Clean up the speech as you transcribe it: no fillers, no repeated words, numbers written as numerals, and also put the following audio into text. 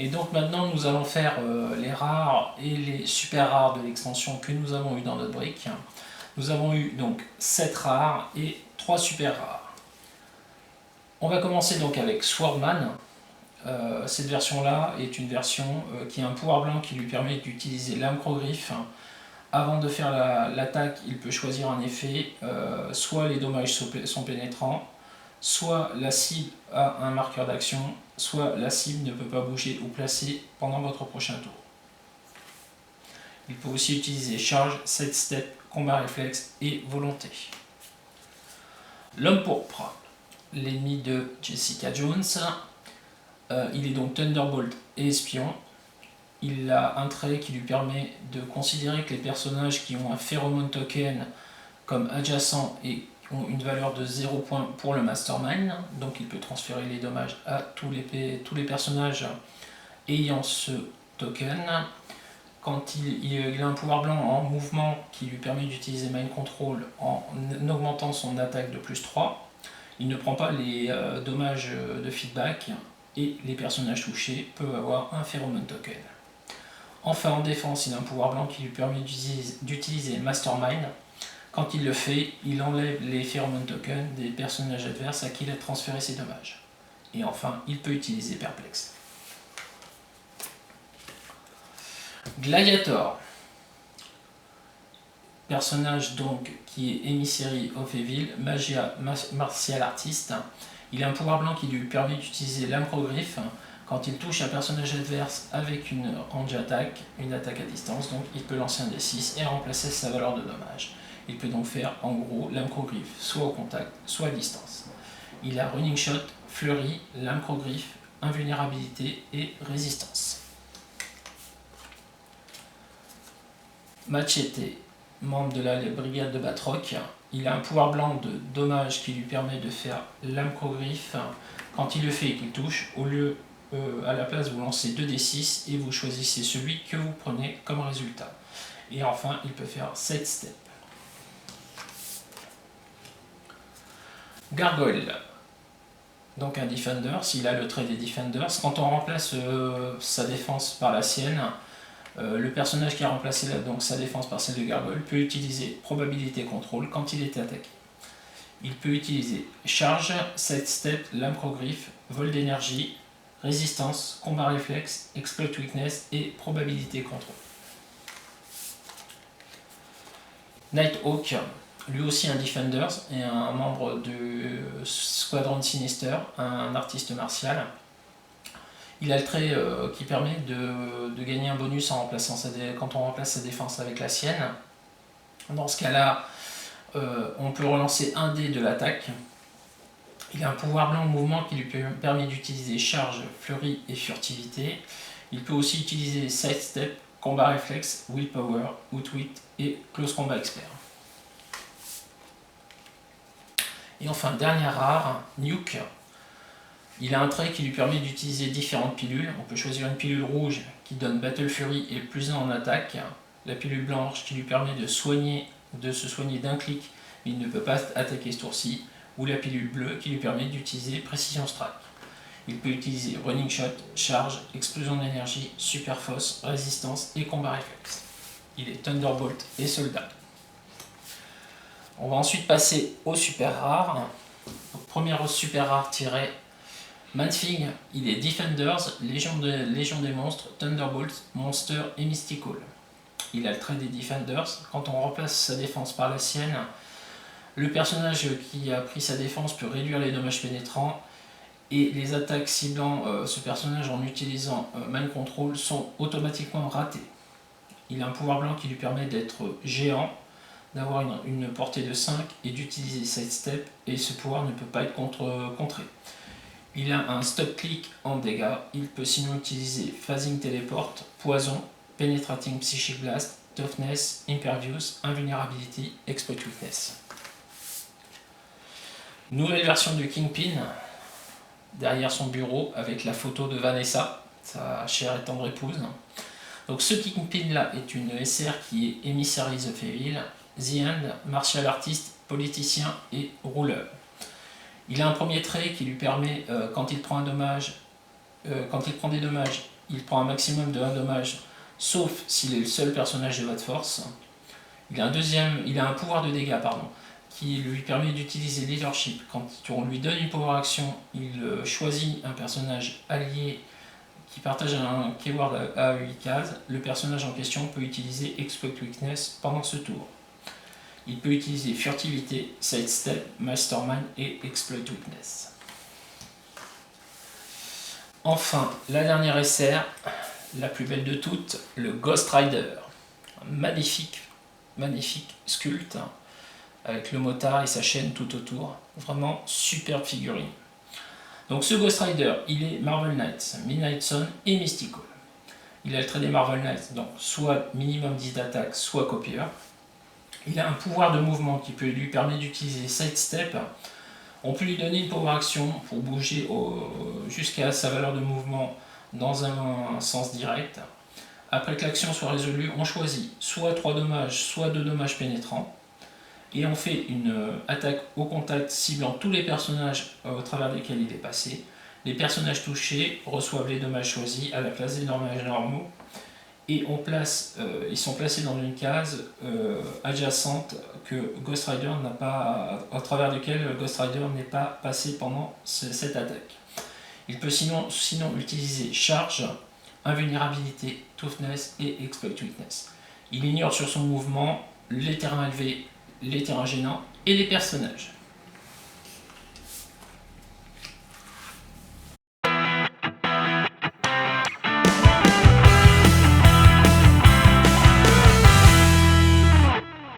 Et donc maintenant nous allons faire les rares et les super rares de l'extension que nous avons eu dans notre brique. Nous avons eu donc 7 rares et 3 super rares. On va commencer donc avec Swordman. Cette version-là est une version qui a un pouvoir blanc qui lui permet d'utiliser l'âme-crogriffe. Avant de faire l'attaque, il peut choisir un effet, soit les dommages sont pénétrants, soit la cible a un marqueur d'action, soit la cible ne peut pas bouger ou placer pendant votre prochain tour. Il peut aussi utiliser charge, sidestep, combat réflexe et volonté. L'homme pourpre, l'ennemi de Jessica Jones. Il est donc Thunderbolt et espion. Il a un trait qui lui permet de considérer que les personnages qui ont un pheromone token comme adjacent et ont une valeur de 0 points pour le mastermind, donc il peut transférer les dommages à tous les personnages ayant ce token. Quand il a un pouvoir blanc en mouvement qui lui permet d'utiliser Mind Control en augmentant son attaque de plus 3, il ne prend pas les dommages de feedback et les personnages touchés peuvent avoir un pheromone token. Enfin, en défense, il a un pouvoir blanc qui lui permet d'utiliser Mastermind. Quand il le fait, il enlève les pheromone tokens des personnages adverses à qui il a transféré ses dommages. Et enfin, il peut utiliser Perplexe. Gladiator. Personnage donc qui est Emissary of Evil, magia martial artiste. Il a un pouvoir blanc qui lui permet d'utiliser l'âme-crogriffe. Quand il touche un personnage adverse avec une range attaque, une attaque à distance, donc il peut lancer un D6 et remplacer sa valeur de dommage. Il peut donc faire en gros l'âme-crogriffe soit au contact, soit à distance. Il a Running Shot, Fleury, l'âme-crogriffe, invulnérabilité et résistance. Machete, membre de la brigade de Batroc. Il a un pouvoir blanc de dommage qui lui permet de faire l'âme-crogriffe. Quand il le fait et qu'il touche, au lieu à la place vous lancez 2d6 et vous choisissez celui que vous prenez comme résultat. Et enfin il peut faire 7 steps. Gargoyle, donc un Defender, s'il a le trait des Defenders, quand on remplace sa défense par la sienne, le personnage qui a remplacé donc sa défense par celle de Gargoyle peut utiliser probabilité contrôle quand il est attaqué. Il peut utiliser charge, sidestep, l'âme-crogriffe, vol d'énergie, résistance, combat réflexe, exploit weakness et probabilité contrôle. Nighthawk, lui aussi un Defender et un membre du Squadron Sinister, un artiste martial. Il a le trait qui permet de gagner un bonus en remplaçant quand on remplace sa défense avec la sienne. Dans ce cas-là, on peut relancer un dé de l'attaque. Il a un pouvoir blanc en mouvement qui lui permet d'utiliser charge, fleurie et furtivité. Il peut aussi utiliser sidestep, combat réflexe, willpower, outwit et close combat expert. Et enfin, dernière rare, Nuke. Il a un trait qui lui permet d'utiliser différentes pilules. On peut choisir une pilule rouge qui donne Battle Fury et plus 1 en attaque. La pilule blanche qui lui permet de se soigner d'un clic, mais il ne peut pas attaquer ce tour-ci. Ou la pilule bleue qui lui permet d'utiliser Précision Strike. Il peut utiliser Running Shot, Charge, Explosion d'énergie, Super Force, Résistance et Combat Réflexe. Il est Thunderbolt et Soldat. On va ensuite passer aux super rares. Donc, première super rare tirée. Manfig, il est Defenders, Légion des monstres, Thunderbolt, Monster et Mystical. Il a le trait des Defenders. Quand on remplace sa défense par la sienne, le personnage qui a pris sa défense peut réduire les dommages pénétrants et les attaques ciblant ce personnage en utilisant Mind Control sont automatiquement ratées. Il a un pouvoir blanc qui lui permet d'être géant, d'avoir une portée de 5 et d'utiliser Sidestep, et ce pouvoir ne peut pas être contré. Il a un stop click en dégâts, il peut sinon utiliser Phasing Teleport, Poison, Penetrating Psychic Blast, Toughness, Impervious, Invulnerability, Exploit Weakness. Nouvelle version de Kingpin, derrière son bureau avec la photo de Vanessa, sa chère et tendre épouse. Donc ce Kingpin là est une SR qui est Emissaries of Evil, The End, martial artiste, politicien et rouleur. Il a un premier trait qui lui permet, quand il prend des dommages, il prend un maximum de 1 dommage, sauf s'il est le seul personnage de votre force. Il a un pouvoir de dégâts, qui lui permet d'utiliser Leadership. Quand on lui donne une power action, il choisit un personnage allié qui partage un keyword à 8 cases. Le personnage en question peut utiliser Exploit Weakness pendant ce tour. Il peut utiliser Furtivité, Sidestep, Mastermind et Exploit Weakness. Enfin, la dernière SR, la plus belle de toutes, le Ghost Rider. Un magnifique sculpte, avec le motard et sa chaîne tout autour. Vraiment superbe figurine. Donc ce Ghost Rider, il est Marvel Knights, Midnight Sun et Mystical. Il a le trait des Marvel Knights, donc soit minimum 10 d'attaque, soit copieur. Il a un pouvoir de mouvement qui peut lui permettre d'utiliser Sidestep. On peut lui donner une power action pour bouger jusqu'à sa valeur de mouvement dans un sens direct. Après que l'action soit résolue, on choisit soit 3 dommages, soit 2 dommages pénétrants. Et on fait une attaque au contact ciblant tous les personnages au travers desquels il est passé. Les personnages touchés reçoivent les dommages choisis à la place des dommages normaux. Et ils sont placés dans une case adjacente que Ghost Rider n'a pas, à travers lequel Ghost Rider n'est pas passé pendant cette attaque. Il peut sinon utiliser Charge, Invulnérabilité, Toughness et Exploit Weakness. Il ignore sur son mouvement les terrains élevés, les terrains gênants et les personnages.